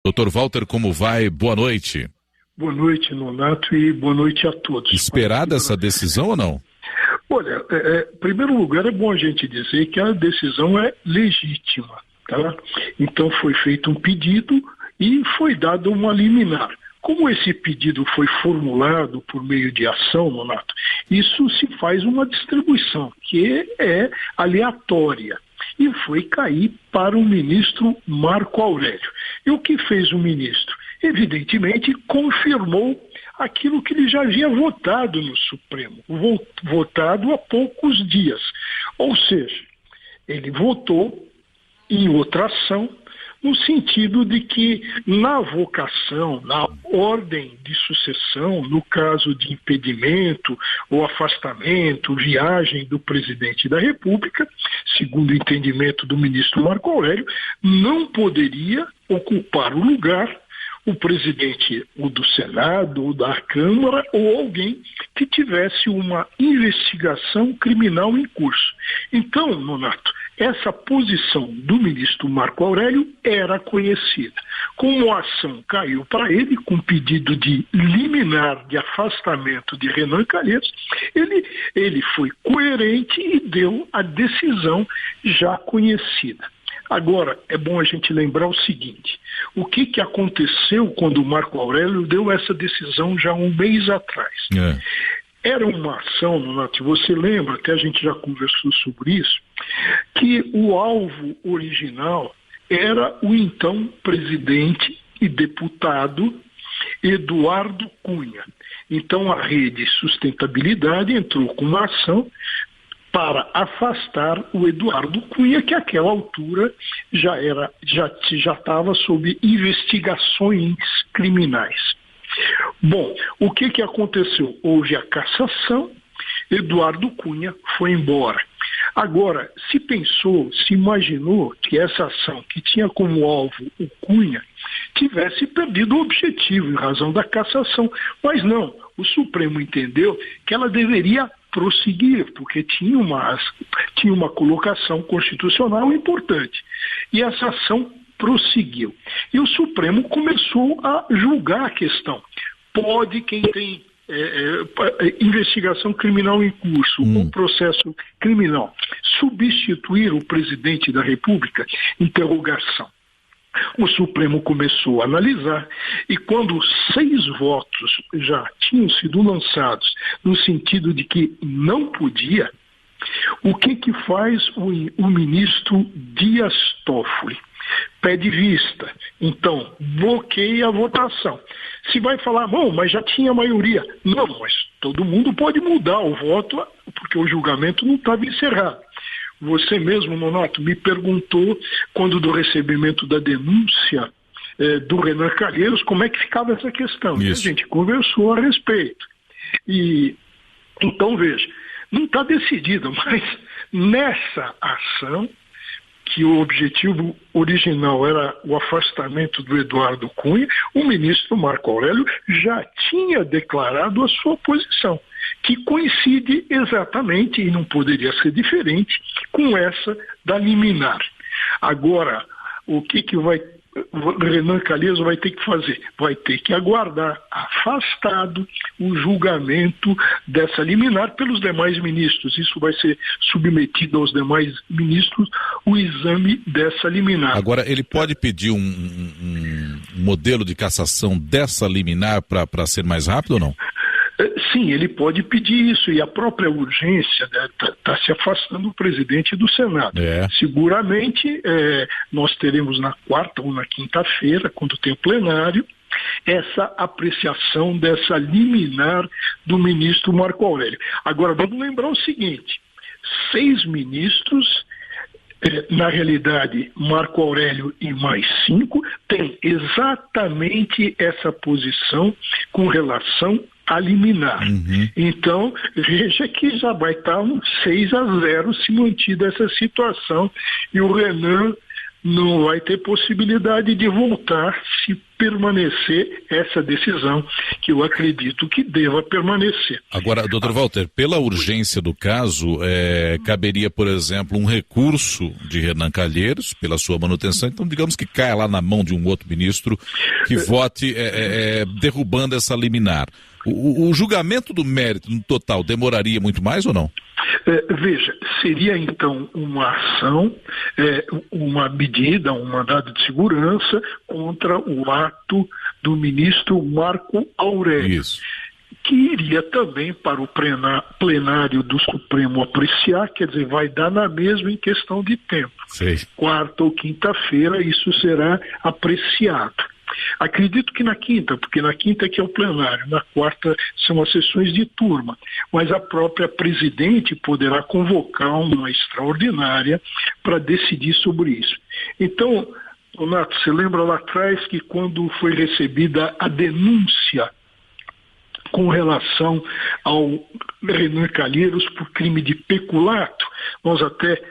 Dr. Walter, como vai? Boa noite. Boa noite, Nonato, e boa noite a todos. Esperada essa decisão ou não? Olha, em primeiro lugar, é bom a gente dizer que a decisão é legítima, tá? Então foi feito um pedido e foi dado uma liminar. Como esse pedido foi formulado por meio de ação, Nonato, isso se faz uma distribuição que é aleatória e foi cair para o ministro Marco Aurélio. E o que fez o ministro? Evidentemente confirmou aquilo que ele já havia votado no Supremo, votado há poucos dias. Ou seja, ele votou em outra ação, no sentido de que na vocação, na ordem de sucessão, no caso de impedimento ou afastamento, viagem do presidente da República, segundo o entendimento do ministro Marco Aurélio, não poderia ocupar o lugar o presidente ou do Senado ou da Câmara ou alguém que tivesse uma investigação criminal em curso. Então, Nonato, essa posição do ministro Marco Aurélio era conhecida. Como a ação caiu para ele, com pedido de liminar de afastamento de Renan Calheiros, ele foi coerente e deu a decisão já conhecida. Agora, é bom a gente lembrar o seguinte: o que aconteceu quando o Marco Aurélio deu essa decisão já um mês atrás? Era uma ação, Nonato, você lembra, até a gente já conversou sobre isso, que o alvo original era o então presidente e deputado Eduardo Cunha. Então a Rede Sustentabilidade entrou com uma ação para afastar o Eduardo Cunha, que àquela altura já estava sob investigações criminais. Bom, o que aconteceu? Houve a cassação, Eduardo Cunha foi embora. Agora, se imaginou que essa ação, que tinha como alvo o Cunha, tivesse perdido o objetivo em razão da cassação. Mas não, o Supremo entendeu que ela deveria prosseguir, porque tinha uma colocação constitucional importante. E essa ação prosseguiu. E o Supremo começou a julgar a questão. Pode quem tem investigação criminal em curso, ou processo criminal, substituir o presidente da República? Interrogação. O Supremo começou a analisar e quando 6 votos já tinham sido lançados no sentido de que não podia, o que faz o ministro Dias Toffoli? Pede vista. Então, bloqueia a votação. Se vai falar, bom, mas já tinha maioria. Não, mas todo mundo pode mudar o voto porque o julgamento não estava encerrado. Você mesmo, Nonato, me perguntou, quando do recebimento da denúncia do Renan Calheiros, como é que ficava essa questão. E a gente conversou a respeito. E então, veja, não está decidida, mas nessa ação, que o objetivo original era o afastamento do Eduardo Cunha, o ministro Marco Aurélio já tinha declarado a sua posição, que coincide exatamente, e não poderia ser diferente, com essa da liminar. Agora, o que Renan Calheiros vai ter que fazer? Vai ter que aguardar afastado o julgamento dessa liminar pelos demais ministros. Isso vai ser submetido aos demais ministros, o exame dessa liminar. Agora, ele pode pedir um modelo de cassação dessa liminar para ser mais rápido ou não? Sim, ele pode pedir isso, e a própria urgência está se afastando do presidente do Senado. Seguramente nós teremos na quarta ou na quinta-feira, quando tem o plenário, essa apreciação dessa liminar do ministro Marco Aurélio. Agora, vamos lembrar o seguinte: 6 ministros, na realidade, Marco Aurélio e mais 5, têm exatamente essa posição com relação a liminar. Então, veja que já vai estar um 6-0 se mantida essa situação, e o Renan não vai ter possibilidade de voltar se permanecer essa decisão, que eu acredito que deva permanecer. Agora, doutor Walter, pela urgência do caso, caberia, por exemplo, um recurso de Renan Calheiros pela sua manutenção, então digamos que caia lá na mão de um outro ministro que vote derrubando essa liminar. O julgamento do mérito no total demoraria muito mais ou não? Veja, seria então uma ação, uma medida, um mandado de segurança contra o ato do ministro Marco Aurélio. Isso. Que iria também para o plenário do Supremo apreciar, quer dizer, vai dar na mesma em questão de tempo. Sei. Quarta ou quinta-feira isso será apreciado. Acredito que na quinta, porque na quinta que é o plenário, na quarta são as sessões de turma, mas a própria presidente poderá convocar uma extraordinária para decidir sobre isso. Então, Donato, você lembra lá atrás que quando foi recebida a denúncia com relação ao Renan Calheiros por crime de peculato, nós até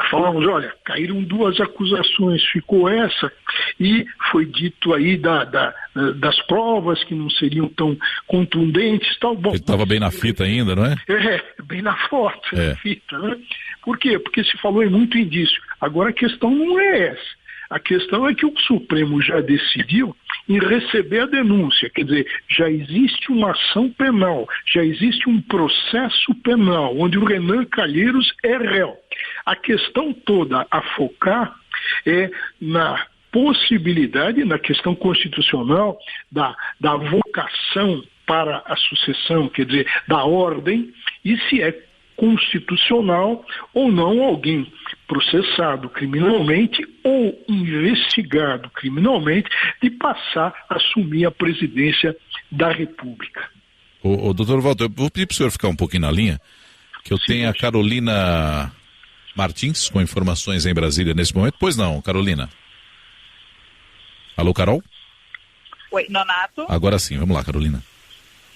falamos, olha, caíram 2 acusações, ficou essa, e foi dito aí das provas que não seriam tão contundentes. Tal. Bom, ele estava bem na fita ainda, não é? Bem na foto, na fita, né? Por quê? Porque se falou em muito indício. Agora a questão não é essa. A questão é que o Supremo já decidiu em receber a denúncia, quer dizer, já existe uma ação penal, já existe um processo penal, onde o Renan Calheiros é réu. A questão toda a focar é na possibilidade, na questão constitucional, da vocação para a sucessão, quer dizer, da ordem, e se é constitucional ou não alguém processado criminalmente ou investigado criminalmente de passar a assumir a presidência da República. Doutor Walter, eu vou pedir para o senhor ficar um pouquinho na linha, que eu tenho a Carolina Martins com informações em Brasília nesse momento. Pois não, Carolina? Alô, Carol? Oi, Nonato. Agora sim, vamos lá, Carolina.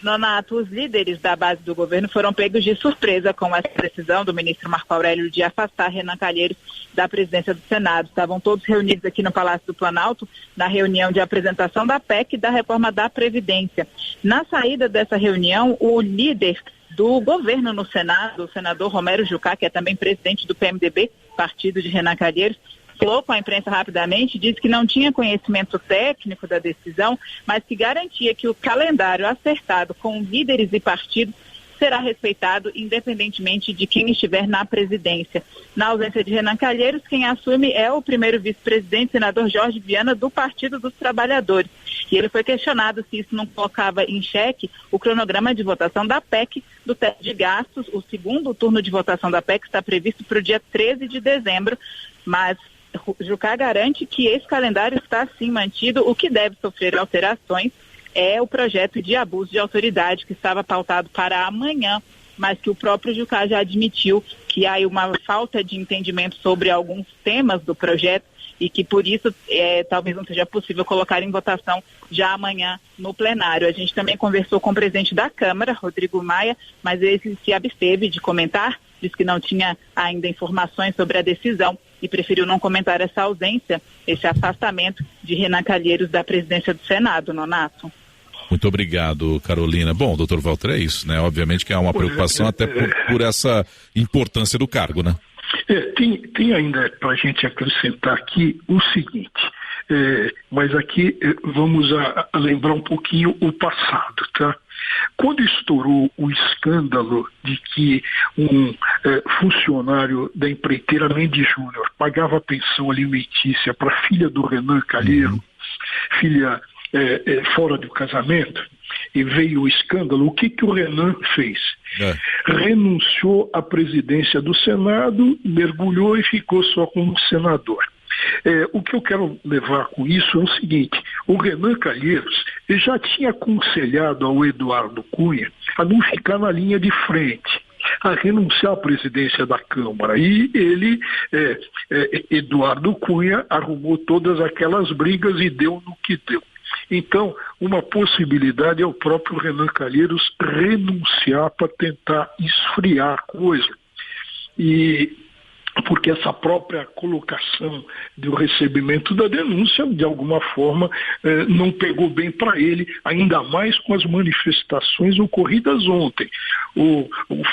Nonato, os líderes da base do governo foram pegos de surpresa com essa decisão do ministro Marco Aurélio de afastar Renan Calheiros da presidência do Senado. Estavam todos reunidos aqui no Palácio do Planalto na reunião de apresentação da PEC e da reforma da Previdência. Na saída dessa reunião, o líder do governo no Senado, o senador Romero Jucá, que é também presidente do PMDB, partido de Renan Calheiros, falou com a imprensa rapidamente, disse que não tinha conhecimento técnico da decisão, mas que garantia que o calendário acertado com líderes e partidos será respeitado independentemente de quem estiver na presidência. Na ausência de Renan Calheiros, quem assume é o primeiro vice-presidente, senador Jorge Viana, do Partido dos Trabalhadores. E ele foi questionado se isso não colocava em xeque o cronograma de votação da PEC do teto de gastos. O segundo turno de votação da PEC está previsto para o dia 13 de dezembro, mas Jucá garante que esse calendário está sim mantido. O que deve sofrer alterações é o projeto de abuso de autoridade que estava pautado para amanhã, mas que o próprio Jucá já admitiu que há uma falta de entendimento sobre alguns temas do projeto e que por isso talvez não seja possível colocar em votação já amanhã no plenário. A gente também conversou com o presidente da Câmara, Rodrigo Maia, mas ele se absteve de comentar, disse que não tinha ainda informações sobre a decisão e preferiu não comentar essa ausência, esse afastamento de Renan Calheiros da presidência do Senado, Nonato. Muito obrigado, Carolina. Bom, doutor Walter, é isso, né? Obviamente que há uma preocupação até por essa importância do cargo, né? Tem ainda para a gente acrescentar aqui o seguinte, mas aqui vamos a lembrar um pouquinho o passado, tá? Quando estourou o escândalo de que um funcionário da empreiteira Mendes Júnior pagava pensão alimentícia para a filha do Renan Calheiros, filha fora do casamento, e veio o escândalo, o que o Renan fez? Renunciou à presidência do Senado, mergulhou e ficou só como senador. O que eu quero levar com isso é o seguinte: o Renan Calheiros já tinha aconselhado ao Eduardo Cunha a não ficar na linha de frente, a renunciar à presidência da Câmara. E ele, Eduardo Cunha, arrumou todas aquelas brigas e deu no que deu. Então, uma possibilidade é o próprio Renan Calheiros renunciar para tentar esfriar a coisa. E porque essa própria colocação do recebimento da denúncia, de alguma forma, não pegou bem para ele, ainda mais com as manifestações ocorridas ontem. O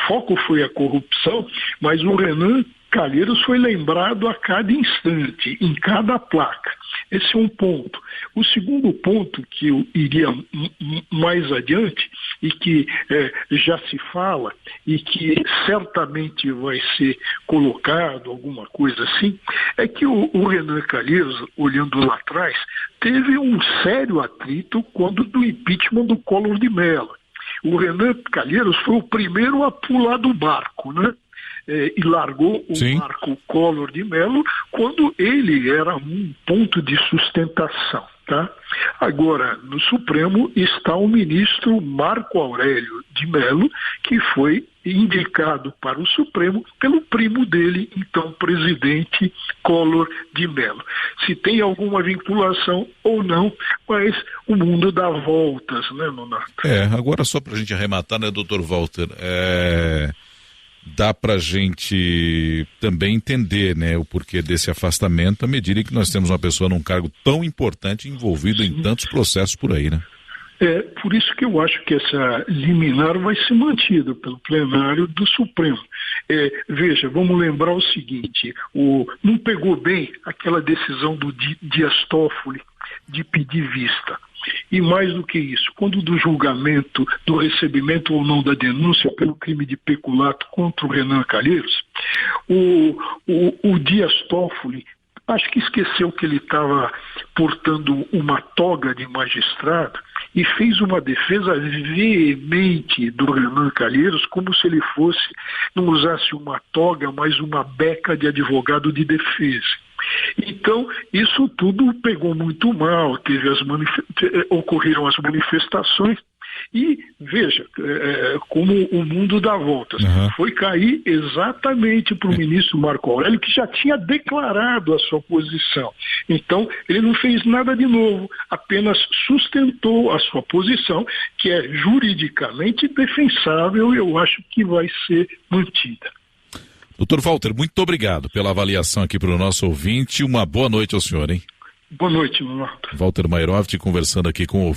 foco foi a corrupção, mas o Renan Calheiros foi lembrado a cada instante, em cada placa. Esse é um ponto. O segundo ponto que eu iria mais adiante e que já se fala e que certamente vai ser colocado, alguma coisa assim, é que o Renan Calheiros, olhando lá atrás, teve um sério atrito quando do impeachment do Collor de Mello. O Renan Calheiros foi o primeiro a pular do barco, né? E largou o barco Collor de Mello quando ele era um ponto de sustentação. Tá? Agora, no Supremo está o ministro Marco Aurélio de Mello, que foi indicado para o Supremo pelo primo dele, então presidente Collor de Mello. Se tem alguma vinculação ou não, mas o mundo dá voltas, né, Nonato? Agora só para a gente arrematar, né, doutor Walter, dá para a gente também entender, né, o porquê desse afastamento à medida em que nós temos uma pessoa num cargo tão importante envolvido em tantos processos por aí, né? Por isso que eu acho que essa liminar vai ser mantida pelo plenário do Supremo. Veja, vamos lembrar o seguinte, não pegou bem aquela decisão do Dias Toffoli de pedir vista. E mais do que isso, quando do julgamento, do recebimento ou não da denúncia pelo crime de peculato contra o Renan Calheiros, o Dias Toffoli, acho que esqueceu que ele estava portando uma toga de magistrado e fez uma defesa veemente do Renan Calheiros, como se ele não usasse uma toga, mas uma beca de advogado de defesa. Então, isso tudo pegou muito mal, ocorreram as manifestações e, veja, como o mundo dá voltas. Foi cair exatamente para o ministro Marco Aurélio, que já tinha declarado a sua posição. Então, ele não fez nada de novo, apenas sustentou a sua posição, que é juridicamente defensável e eu acho que vai ser mantida. Doutor Walter, muito obrigado pela avaliação aqui para o nosso ouvinte. Uma boa noite ao senhor, hein? Boa noite, Nonato. Walter Mairovich conversando aqui com o